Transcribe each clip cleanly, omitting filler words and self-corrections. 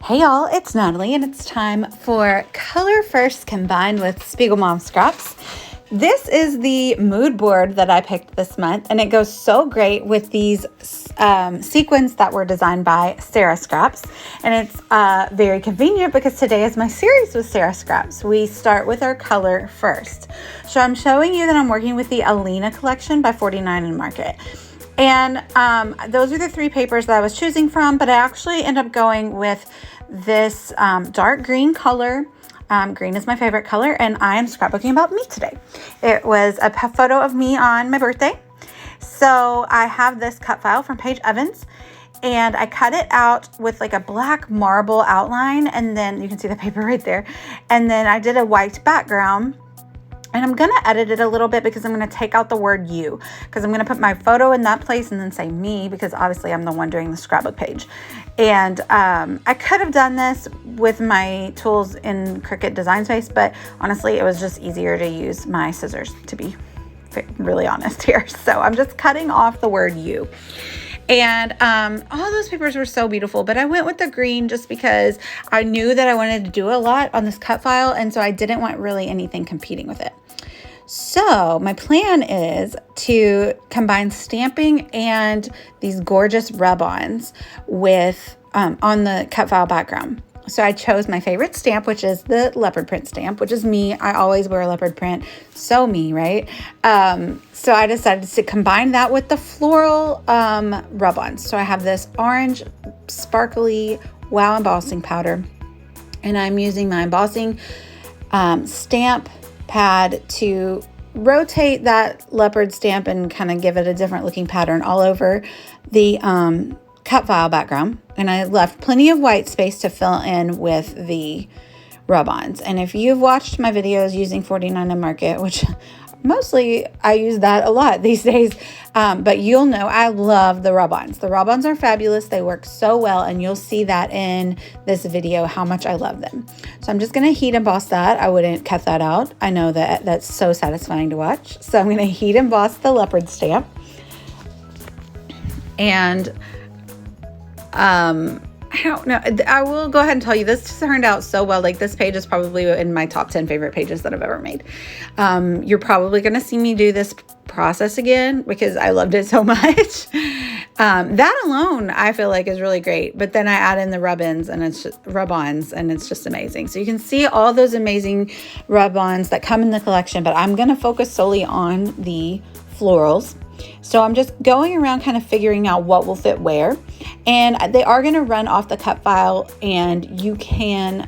Hey y'all, it's Natalie and it's time for Color First combined with Spiegel Mom Scraps. This is the mood board that I picked this month and it goes so great with these sequins that were designed by Sarah Scraps. And it's very convenient because today is my series with Sarah Scraps. We start with our color first. So I'm showing you that I'm working with the Alena collection by 49 and Market. And those are the three papers that I was choosing from, but I actually end up going with this dark green color. Green is my favorite color, and I am scrapbooking about me today. It was a photo of me on my birthday. So I have this cut file from Paige Evans, and I cut it out with like a black marble outline, and then you can see the paper right there. And then I did a white background. And I'm going to edit it a little bit because I'm going to take out the word you, because I'm going to put my photo in that place and then say me, because obviously I'm the one doing the scrapbook page. And I could have done this with my tools in Cricut Design Space, but honestly, it was just easier to use my scissors, to be really honest here. So I'm just cutting off the word you. And all those papers were so beautiful, but I went with the green just because I knew that I wanted to do a lot on this cut file, and so I didn't want really anything competing with it. So my plan is to combine stamping and these gorgeous rub-ons with on the cut file background. So I chose my favorite stamp, which is the leopard print stamp, which is me. I always wear a leopard print. So me, right? So I decided to combine that with the floral rub-ons. So I have this orange sparkly Wow embossing powder, and I'm using my embossing stamp pad to rotate that leopard stamp and kind of give it a different looking pattern all over the cut file background. And I left plenty of white space to fill in with the rub-ons. And if you've watched my videos using 49 and Market, which mostly I use that a lot these days, but you'll know I love the rub-ons. The rub-ons are fabulous. They work so well, and you'll see that in this video how much I love them. So I'm just going to heat emboss that. I wouldn't cut that out. I know that that's so satisfying to watch. So I'm going to heat emboss the leopard stamp. And I don't know. I will go ahead and tell you this turned out so well. Like, this page is probably in my top 10 favorite pages that I've ever made. You're probably going to see me do this process again because I loved it so much. That alone, I feel like, is really great. But then I add in the rub-ons and it's just amazing. So you can see all those amazing rub-ons that come in the collection, but I'm going to focus solely on the florals. So I'm just going around kind of figuring out what will fit where, and they are going to run off the cut file, and you can,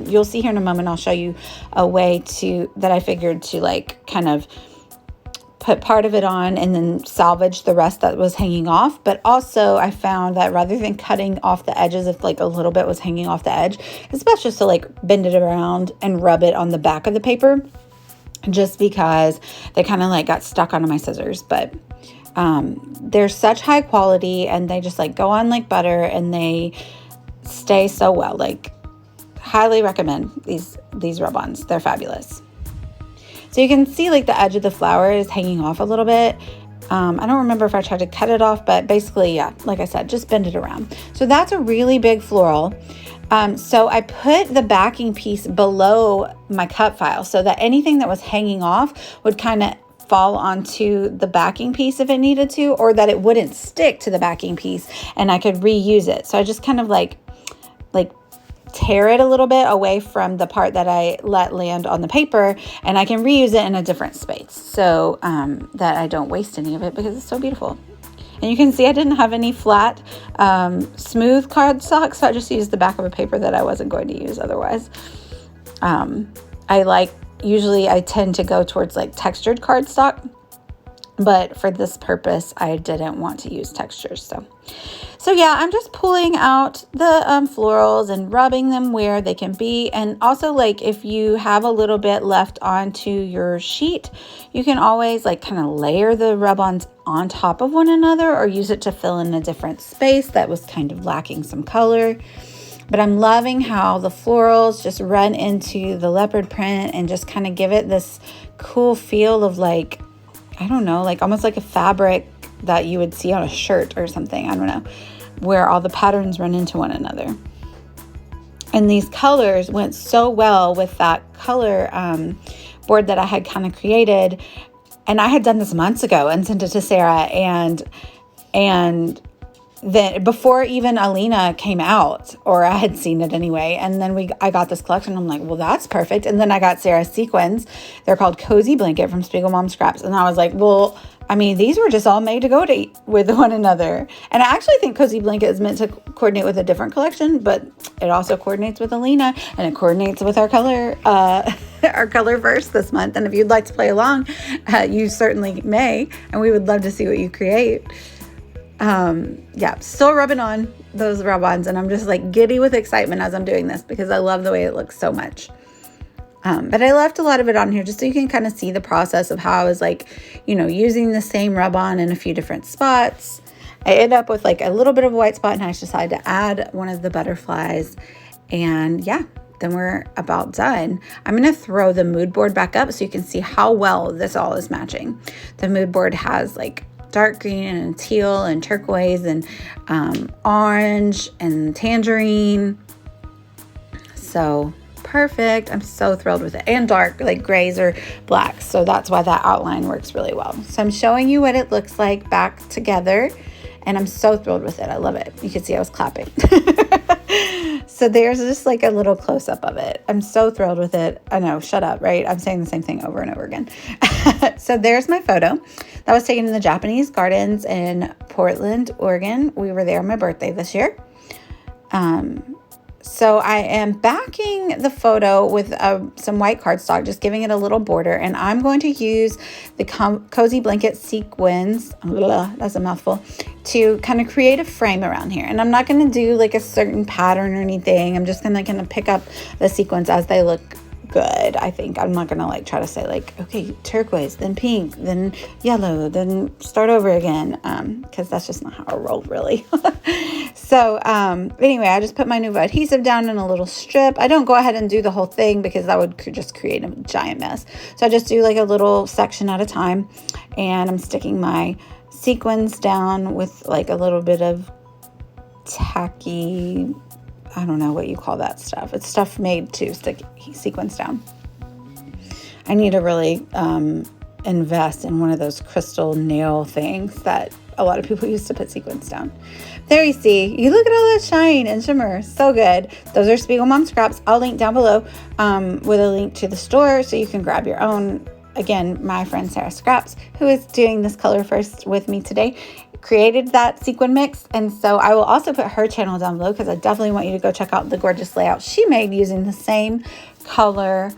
you'll see here in a moment, I'll show you a way that I figured to like kind of put part of it on and then salvage the rest that was hanging off. But also I found that rather than cutting off the edges, if like a little bit was hanging off the edge, it's best just to like bend it around and rub it on the back of the paper, just because they kind of like got stuck onto my scissors. But they're such high quality, and they just like go on like butter, and they stay so well. Like, highly recommend these rub-ons. They're fabulous. So you can see like the edge of the flower is hanging off a little bit. I don't remember if I tried to cut it off, but basically, yeah, like I said, just bend it around. So that's a really big floral. So I put the backing piece below my cut file so that anything that was hanging off would kind of fall onto the backing piece if it needed to, or that it wouldn't stick to the backing piece and I could reuse it. So I just kind of like tear it a little bit away from the part that I let land on the paper, and I can reuse it in a different space so that I don't waste any of it because it's so beautiful. And you can see I didn't have any flat, smooth cardstock, so I just used the back of a paper that I wasn't going to use otherwise. Usually I tend to go towards like textured cardstock, but for this purpose, I didn't want to use textures. So yeah, I'm just pulling out the florals and rubbing them where they can be. And also, like, if you have a little bit left onto your sheet, you can always like kind of layer the rub-ons on top of one another, or use it to fill in a different space that was kind of lacking some color. But I'm loving how the florals just run into the leopard print and just kind of give it this cool feel of like, I don't know, like almost like a fabric that you would see on a shirt or something. I don't know, where all the patterns run into one another. And these colors went so well with that color board that I had kind of created. And I had done this months ago and sent it to Sarah, and then before even Alena came out, or I had seen it anyway. And then I got this collection. I'm like, well, that's perfect. And then I got Sarah's Sequins. They're called Cozy Blanket from Spiegel Mom Scraps. And I was like, well, I mean, these were just all made to go with one another. And I actually think Cozy Blanket is meant to coordinate with a different collection, but it also coordinates with Alena, and it coordinates with our color verse this month. And if you'd like to play along, you certainly may. And we would love to see what you create. Still rubbing on those rub-ons, and I'm just like giddy with excitement as I'm doing this because I love the way it looks so much. But I left a lot of it on here just so you can kind of see the process of how I was like, using the same rub-on in a few different spots. I ended up with like a little bit of a white spot, and I just decided to add one of the butterflies, and then we're about done. I'm going to throw the mood board back up so you can see how well this all is matching. The mood board has like dark green and teal and turquoise and orange and tangerine. So perfect. I'm so thrilled with it. And dark, like grays or blacks. So that's why that outline works really well. So I'm showing you what it looks like back together, and I'm so thrilled with it. I love it. You can see I was clapping. So there's just like a little close-up of it. I'm so thrilled with it. I know, shut up, right? I'm saying the same thing over and over again. So there's my photo. That was taken in the Japanese gardens in Portland, Oregon. We were there on my birthday this year. So I am backing the photo with some white cardstock, just giving it a little border. And I'm going to use the Cozy Blanket Sequins, that's a mouthful, to kind of create a frame around here. And I'm not going to do like a certain pattern or anything. I'm just going to kind of pick up the sequins as they look good. I think I'm not gonna like try to say like, okay, turquoise, then pink, then yellow, then start over again, because that's just not how I roll really. So anyway, I just put my Nuvo adhesive down in a little strip. I don't go ahead and do the whole thing because that would just create a giant mess. So I just do like a little section at a time, and I'm sticking my sequins down with like a little bit of tacky, I don't know what you call that stuff. It's stuff made to stick sequins down. I need to really invest in one of those crystal nail things that a lot of people use to put sequins down. There you see. You look at all that shine and shimmer. So good. Those are Spiegel Mom Scraps. I'll link down below with a link to the store so you can grab your own. Again, my friend Sarah Scraps, who is doing this color first with me today, created that sequin mix, and so I will also put her channel down below because I definitely want you to go check out the gorgeous layout she made using the same color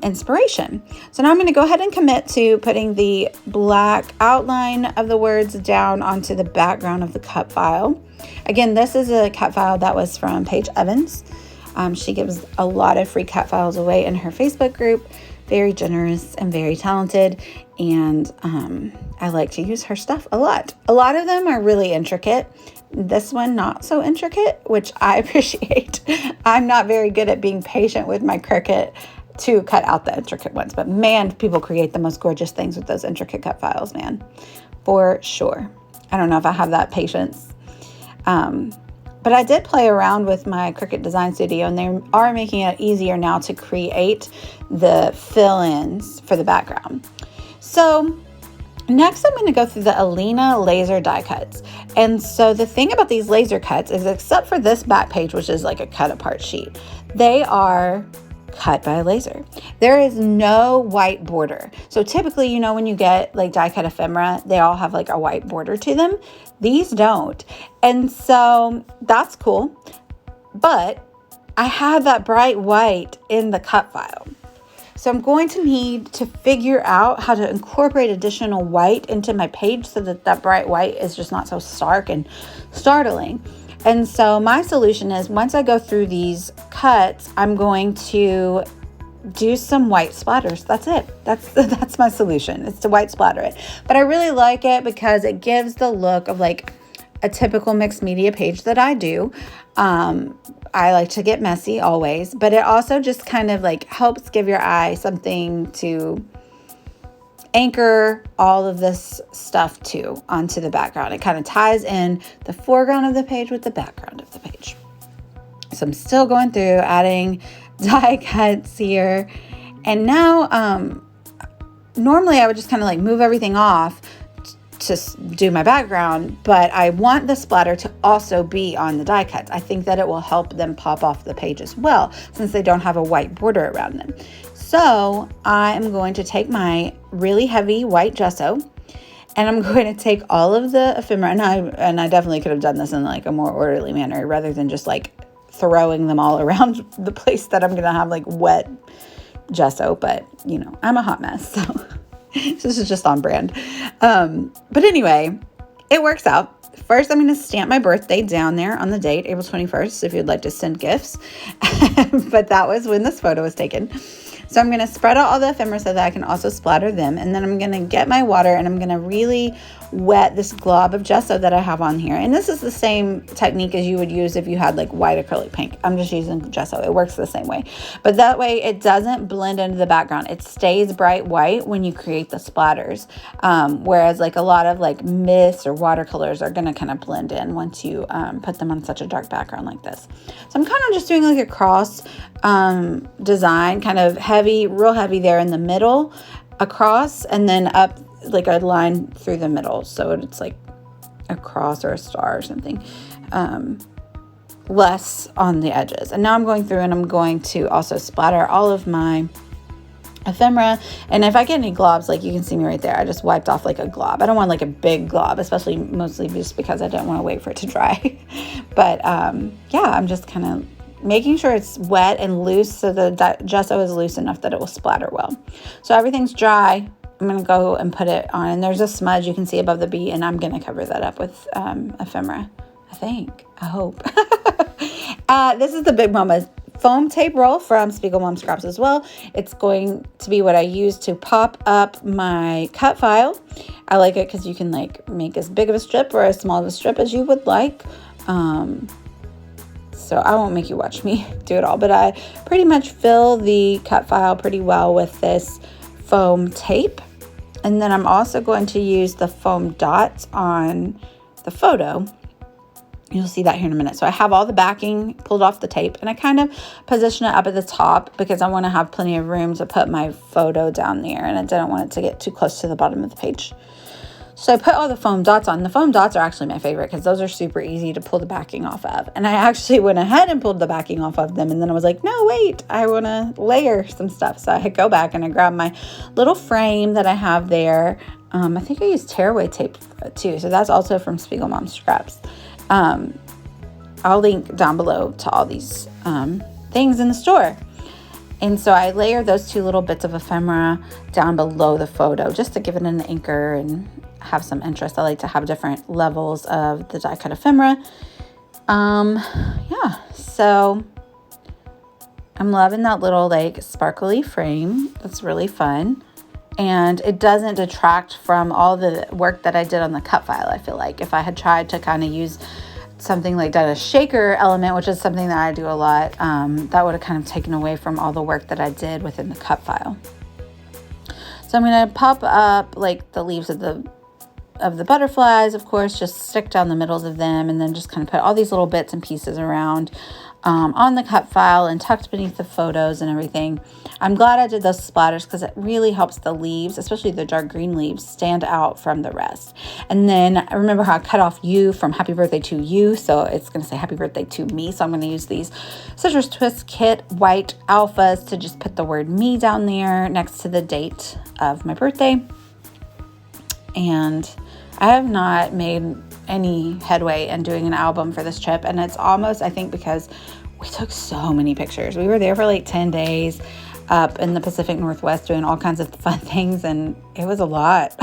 inspiration. So now I'm going to go ahead and commit to putting the black outline of the words down onto the background of the cut file. Again, this is a cut file that was from Paige Evans. She gives a lot of free cut files away in her Facebook group. Very generous and very talented, and I like to use her stuff a lot. A lot of them are really intricate. This one not so intricate, which I appreciate. I'm not very good at being patient with my Cricut to cut out the intricate ones, but man, people create the most gorgeous things with those intricate cut files, man, for sure. I don't know if I have that patience. But I did play around with my Cricut Design Studio, and they are making it easier now to create the fill-ins for the background. So next I'm going to go through the Alena laser die cuts. And so the thing about these laser cuts is, except for this back page, which is like a cut apart sheet, they are cut by a laser. There is no white border. So typically, when you get like die cut ephemera, they all have like a white border to them. These don't. And so that's cool. But I have that bright white in the cut file. So I'm going to need to figure out how to incorporate additional white into my page so that that bright white is just not so stark and startling. And so my solution is, once I go through these cuts, I'm going to do some white splatters. That's it. That's my solution. It's to white splatter it. But I really like it because it gives the look of like a typical mixed media page that I do. I like to get messy always, but it also just kind of like helps give your eye something to anchor all of this stuff to onto the background. It kind of ties in the foreground of the page with the background of the page. So I'm still going through adding die cuts here. And now, normally I would just kind of like move everything off to do my background, but I want the splatter to also be on the die cuts. I think that it will help them pop off the page as well, since they don't have a white border around them. So I am going to take my really heavy white gesso, and I'm going to take all of the ephemera, and I definitely could have done this in like a more orderly manner rather than just like throwing them all around the place that I'm gonna have like wet gesso, but you know, I'm a hot mess, so this is just on brand. But anyway, it works out. First, I'm going to stamp my birthday down there on the date, April 21st, if you'd like to send gifts. But that was when this photo was taken. So I'm going to spread out all the ephemera so that I can also splatter them. And then I'm going to get my water and I'm going to really wet this glob of gesso that I have on here. And this is the same technique as you would use if you had like white acrylic paint. I'm just using gesso. It works the same way. But that way it doesn't blend into the background. It stays bright white when you create the splatters. Whereas like a lot of like mists or watercolors are going to kind of blend in once you put them on such a dark background like this. So I'm kind of just doing like a cross design, kind of heavy, real heavy there in the middle, across, and then up like a line through the middle, so it's like a cross or a star or something, less on the edges. And now I'm going through and I'm going to also splatter all of my ephemera. And if I get any globs, like you can see me right there, I just wiped off like a glob. I don't want like a big glob, especially mostly just because I don't want to wait for it to dry. But yeah, I'm just kind of making sure it's wet and loose so the gesso is loose enough that it will splatter well. So everything's dry. I'm going to go and put it on, and there's a smudge you can see above the B, and I'm going to cover that up with ephemera, I hope. This is the Big Mama foam tape roll from Spiegel Mom Scraps as well. It's going to be what I use to pop up my cut file. I like it because you can like make as big of a strip or as small of a strip as you would like. So I won't make you watch me do it all, but I pretty much fill the cut file pretty well with this foam tape. And then I'm also going to use the foam dots on the photo. You'll see that here in a minute. So I have all the backing pulled off the tape, and I kind of position it up at the top because I want to have plenty of room to put my photo down there, and I didn't want it to get too close to the bottom of the page. So I put all the foam dots on. The foam dots are actually my favorite because those are super easy to pull the backing off of. And I actually went ahead and pulled the backing off of them. And then I was like, no, wait, I want to layer some stuff. So I go back and I grab my little frame that I have there. I think I used tearaway tape too. So that's also from Spiegel Mom Scraps. I'll link down below to all these things in the store. And so I layer those two little bits of ephemera down below the photo just to give it an anchor and have some interest. I like to have different levels of the die cut ephemera. Yeah, so I'm loving that little like sparkly frame. That's really fun. And it doesn't detract from all the work that I did on the cut file. I feel like if I had tried to kind of use something like done a shaker element, which is something that I do a lot, that would have kind of taken away from all the work that I did within the cut file. So I'm going to pop up like the leaves of the butterflies, of course, just stick down the middles of them, and then just kind of put all these little bits and pieces around on the cut file and tucked beneath the photos and everything. I'm glad I did those splatters because it really helps the leaves, especially the dark green leaves, stand out from the rest. And then I remember how I cut off you from Happy Birthday to You, so it's going to say Happy Birthday to Me. So I'm going to use these Citrus Twist Kit white alphas to just put the word me down there next to the date of my birthday. And I have not made any headway in doing an album for this trip, and it's almost, I think, because we took so many pictures. We were there for like 10 days up in the Pacific Northwest doing all kinds of fun things, and it was a lot.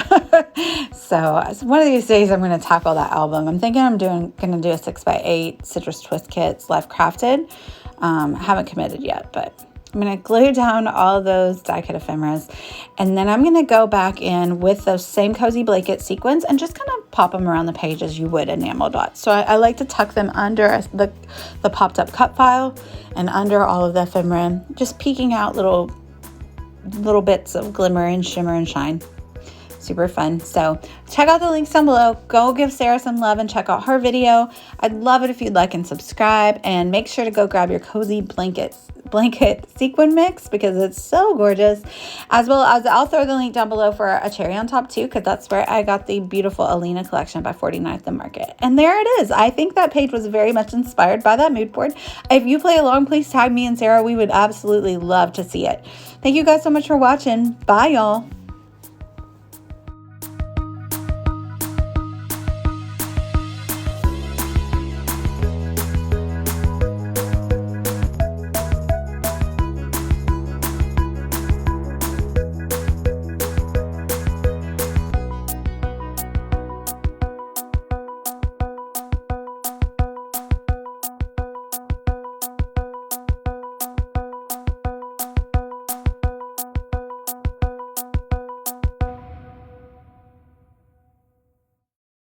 So one of these days I'm going to tackle that album. I'm thinking I'm going to do a 6x8 Citrus Twist Kits Life Crafted. Haven't committed yet, but I'm going to glue down all those die cut ephemeras, and then I'm going to go back in with those same cozy blanket sequins and just kind of pop them around the page as you would enamel dots. So I like to tuck them under the popped up cut file and under all of the ephemera, just peeking out little bits of glimmer and shimmer and shine. super fun. So check out the links down below. Go give Sarah some love and check out her video. I'd love it if you'd like and subscribe, and make sure to go grab your cozy blanket sequin mix because it's so gorgeous. As well as I'll throw the link down below for a cherry on top too, because that's where I got the beautiful Alena collection by 49th and Market. And there it is. I think that page was very much inspired by that mood board. If you play along, please tag me and Sarah. We would absolutely love to see it. Thank you guys so much for watching. Bye, y'all.